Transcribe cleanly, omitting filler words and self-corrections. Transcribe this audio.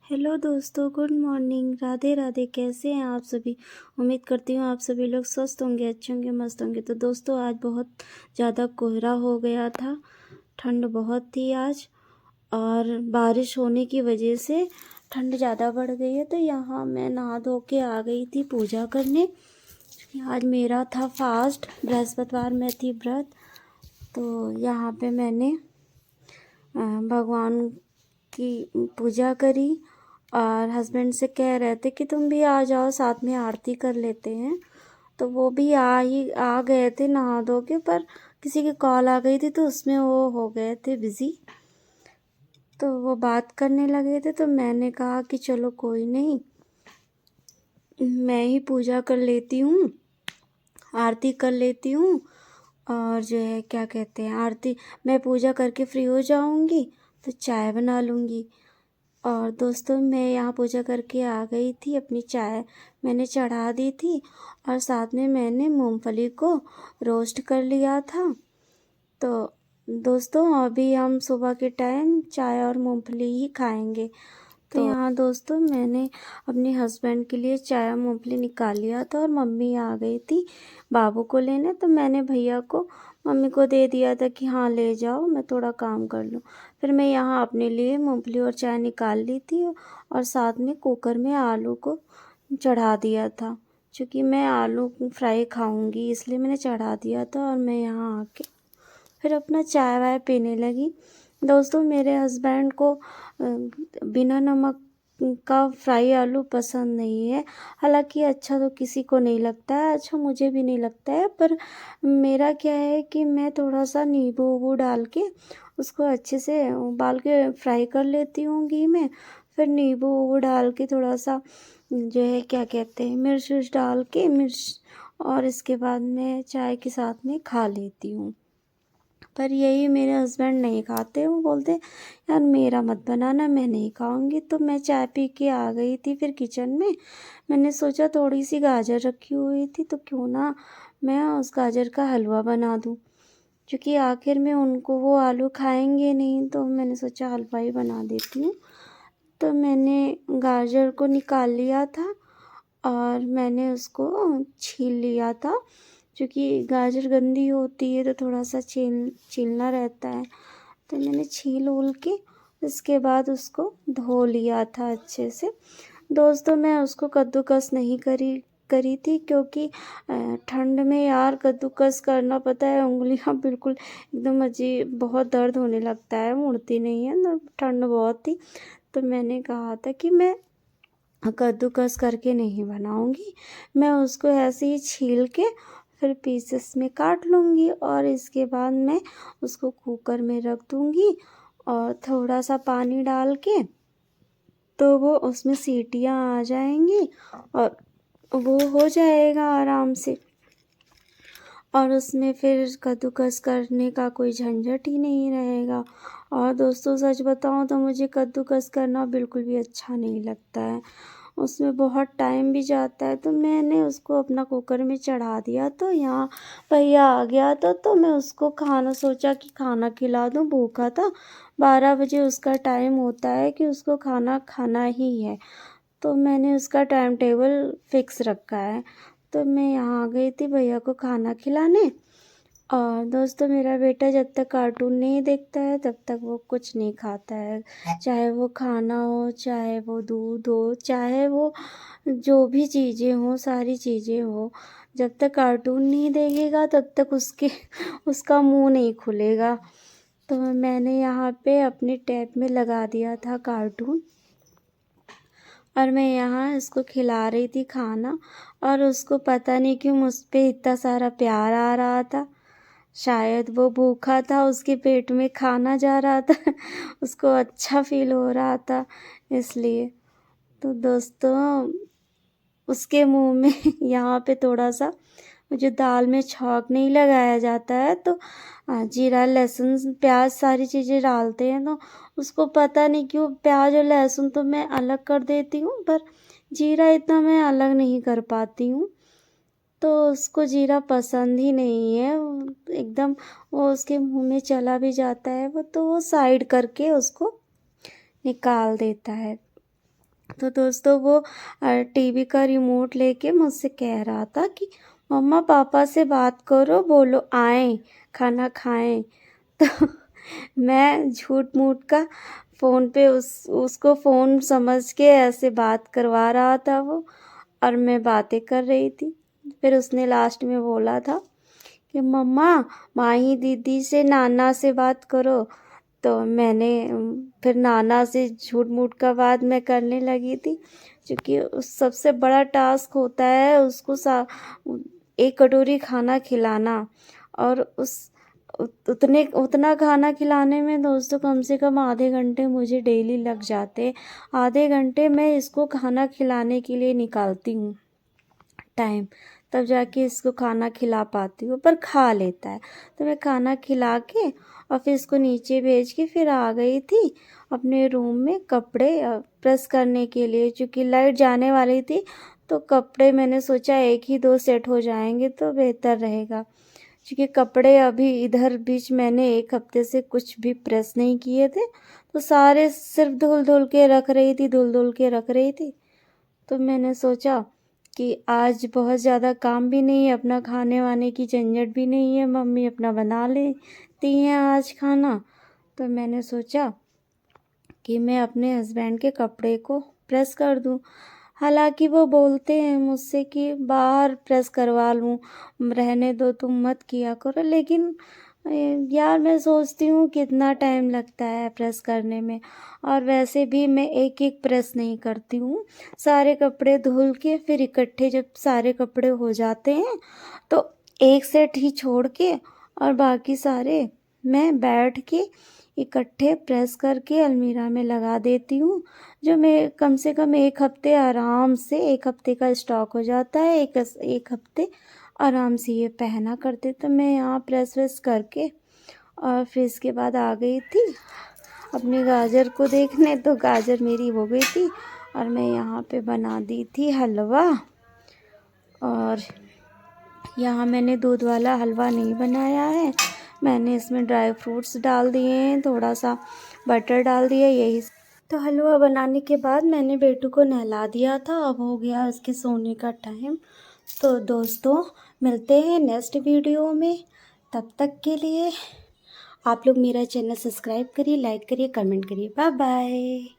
Hello दोस्तों, good morning. Radhe Radhe. कैसे हैं आप सभी? उम्मीद करती हूँ आप सभी लोग स्वस्थ होंगे, अच्छे होंगे, मस्त होंगे। तो दोस्तों, आज बहुत ज़्यादा कोहरा हो गया था, ठंड बहुत थी आज, और बारिश होने की वजह से ठंड ज़्यादा बढ़ गई है। तो यहाँ मैं नहा धो के आ गई थी पूजा करने। आज मेरा था फास्ट, बृहस्पतिवार में थी व्रत। तो यहाँ पे मैंने भगवान की पूजा करी, और हस्बैंड से कह रहे थे कि तुम भी आ जाओ, साथ में आरती कर लेते हैं। तो वो भी आ गए थे नहा धो के, पर किसी की कॉल आ गई थी तो उसमें वो हो गए थे बिज़ी। तो वो बात करने लगे थे, तो मैंने कहा कि चलो कोई नहीं, मैं ही पूजा कर लेती हूँ, आरती कर लेती हूँ। और जो है क्या कहते हैं, आरती मैं पूजा करके फ्री हो जाऊँगी तो चाय बना लूँगी। और दोस्तों, मैं यहाँ पूजा करके आ गई थी, अपनी चाय मैंने चढ़ा दी थी, और साथ में मैंने मूंगफली को रोस्ट कर लिया था। तो दोस्तों, अभी हम सुबह के टाइम चाय और मूंगफली ही खाएंगे। तो यहाँ दोस्तों, मैंने अपने हस्बैंड के लिए चाय और मूंगफली निकाल लिया था, और मम्मी आ गई थी बाबू को लेने। तो मैंने भैया को, मम्मी को दे दिया था कि हाँ ले जाओ, मैं थोड़ा काम कर लूँ। फिर मैं यहाँ अपने लिए मूंगफली और चाय निकाल ली थी, और साथ में कुकर में आलू को चढ़ा दिया था, क्योंकि मैं आलू फ्राई खाऊंगी, इसलिए मैंने चढ़ा दिया था। और मैं यहाँ आके फिर अपना चाय वाय पीने लगी। दोस्तों, मेरे हस्बैंड को बिना नमक का फ्राई आलू पसंद नहीं है। हालांकि अच्छा तो किसी को नहीं लगता है, अच्छा मुझे भी नहीं लगता है, पर मेरा क्या है कि मैं थोड़ा सा नींबू वूबू डाल के उसको अच्छे से उबाल के फ्राई कर लेती हूँ घी में। फिर नींबू वूबू डाल के थोड़ा सा जो है क्या कहते हैं, मिर्च विर्च डाल के, मिर्च, और इसके बाद मैं चाय के साथ में खा लेती हूँ। पर यही मेरे हस्बैंड नहीं खाते, वो बोलते यार मेरा मत बनाना, मैं नहीं खाऊंगी। तो मैं चाय पी के आ गई थी फिर किचन में। मैंने सोचा थोड़ी सी गाजर रखी हुई थी, तो क्यों ना मैं उस गाजर का हलवा बना दूँ, क्योंकि आखिर में उनको वो आलू खाएंगे नहीं, तो मैंने सोचा हलवा ही बना देती हूँ। तो मैंने गाजर को निकाल लिया था, और मैंने उसको छील लिया था, क्योंकि गाजर गंदी होती है तो थोड़ा सा छीलना रहता है। तो मैंने छील उल के इसके बाद उसको धो लिया था अच्छे से। दोस्तों, मैं उसको कद्दूकस नहीं करी थी, क्योंकि ठंड में यार कद्दूकस करना, पता है उंगलियां बिल्कुल एकदम अजीब, बहुत दर्द होने लगता है, मुड़ती नहीं है ना, ठंड बहुत थी। तो मैंने कहा था कि मैं कद्दूकस करके नहीं बनाऊंगी, मैं उसको ऐसे ही छील के फिर पीसेस में काट लूँगी, और इसके बाद मैं उसको कुकर में रख दूँगी, और थोड़ा सा पानी डाल के, तो वो उसमें सीटियाँ आ जाएंगी, और वो हो जाएगा आराम से। और उसमें फिर कद्दूकस करने का कोई झंझट ही नहीं रहेगा। और दोस्तों, सच बताऊं तो मुझे कद्दूकस करना बिल्कुल भी अच्छा नहीं लगता है, उसमें बहुत टाइम भी जाता है। तो मैंने उसको अपना कुकर में चढ़ा दिया। तो यहाँ भैया आ गया था, तो मैं उसको खाना, सोचा कि खाना खिला दूँ, भूखा था। 12 बजे उसका टाइम होता है कि उसको खाना खाना ही है, तो मैंने उसका टाइम टेबल फिक्स रखा है। तो मैं यहाँ आ गई थी भैया को खाना खिलाने। और दोस्तों, मेरा बेटा जब तक कार्टून नहीं देखता है तब तक वो कुछ नहीं खाता है, चाहे वो खाना हो, चाहे वो दूध हो, चाहे वो जो भी चीज़ें हों, सारी चीज़ें हो, जब तक कार्टून नहीं देखेगा तब तक उसका मुंह नहीं खुलेगा। तो मैंने यहाँ पे अपने टैब में लगा दिया था कार्टून, और मैं यहाँ इसको खिला रही थी खाना। और उसको पता नहीं क्यों मुझ पे इतना सारा प्यार आ रहा था, शायद वो भूखा था, उसके पेट में खाना जा रहा था उसको अच्छा फील हो रहा था, इसलिए। तो दोस्तों, उसके मुंह में यहाँ पे थोड़ा सा, जो दाल में छौंक नहीं लगाया जाता है, तो जीरा लहसुन प्याज सारी चीज़ें डालते हैं, तो उसको पता नहीं क्यों प्याज और लहसुन तो मैं अलग कर देती हूँ, पर जीरा इतना मैं अलग नहीं कर पाती हूँ। तो उसको जीरा पसंद ही नहीं है, एकदम वो उसके मुंह में चला भी जाता है वो, तो वो साइड करके उसको निकाल देता है। तो दोस्तों वो टीवी का रिमोट लेके मुझसे कह रहा था कि मम्मा पापा से बात करो, बोलो आएँ खाना खाएं। तो मैं झूठ मूठ का फ़ोन पे उसको फ़ोन समझ के ऐसे बात करवा रहा था वो, और मैं बातें कर रही थी। फिर उसने लास्ट में बोला था कि मम्मा माही दीदी से नाना से बात करो। तो मैंने फिर नाना से झूठ मूठ का बात मैं करने लगी थी, क्योंकि उस सबसे बड़ा टास्क होता है उसको एक कटोरी खाना खिलाना। और उतना खाना खिलाने में दोस्तों कम से कम आधे घंटे मुझे डेली लग जाते। आधे घंटे मैं इसको खाना खिलाने के लिए निकालती हूँ टाइम, तब जाके इसको खाना खिला पाती हूँ, पर खा लेता है। तो मैं खाना खिला के और फिर इसको नीचे भेज के फिर आ गई थी अपने रूम में कपड़े प्रेस करने के लिए, क्योंकि लाइट जाने वाली थी। तो कपड़े मैंने सोचा एक ही दो सेट हो जाएंगे तो बेहतर रहेगा, क्योंकि कपड़े अभी इधर बीच मैंने एक हफ्ते से कुछ भी प्रेस नहीं किए थे, तो सारे सिर्फ धुल धुल के रख रही थी, धुल धुल के रख रही थी। तो मैंने सोचा कि आज बहुत ज़्यादा काम भी नहीं है, अपना खाने वाने की झंझट भी नहीं है, मम्मी अपना बना लेती हैं आज खाना। तो मैंने सोचा कि मैं अपने हस्बैंड के कपड़े को प्रेस कर दूं। हालांकि वो बोलते हैं मुझसे कि बाहर प्रेस करवा लूं, रहने दो तुम मत किया करो, लेकिन यार मैं सोचती हूँ कितना टाइम लगता है प्रेस करने में। और वैसे भी मैं एक एक प्रेस नहीं करती हूँ, सारे कपड़े धुल के फिर इकट्ठे जब सारे कपड़े हो जाते हैं तो एक सेट ही छोड़ के और बाकी सारे मैं बैठ के इकट्ठे प्रेस करके अलमीरा में लगा देती हूँ। जो मैं कम से कम एक हफ्ते आराम से, एक हफ्ते का स्टॉक हो जाता है, एक हफ्ते आराम से ये पहना करते। तो मैं यहाँ प्रेस वेस करके और फिर इसके बाद आ गई थी अपनी गाजर को देखने। तो गाजर मेरी हो गई थी और मैं यहाँ पे बना दी थी हलवा। और यहाँ मैंने दूध वाला हलवा नहीं बनाया है, मैंने इसमें ड्राई फ्रूट्स डाल दिए हैं, थोड़ा सा बटर डाल दिया, यही। तो हलवा बनाने के बाद मैंने बेटू को नहला दिया था, अब हो गया उसके सोने का टाइम। तो दोस्तों मिलते हैं नेक्स्ट वीडियो में, तब तक के लिए आप लोग मेरा चैनल सब्सक्राइब करिए, लाइक करिए, कमेंट करिए। Bye bye.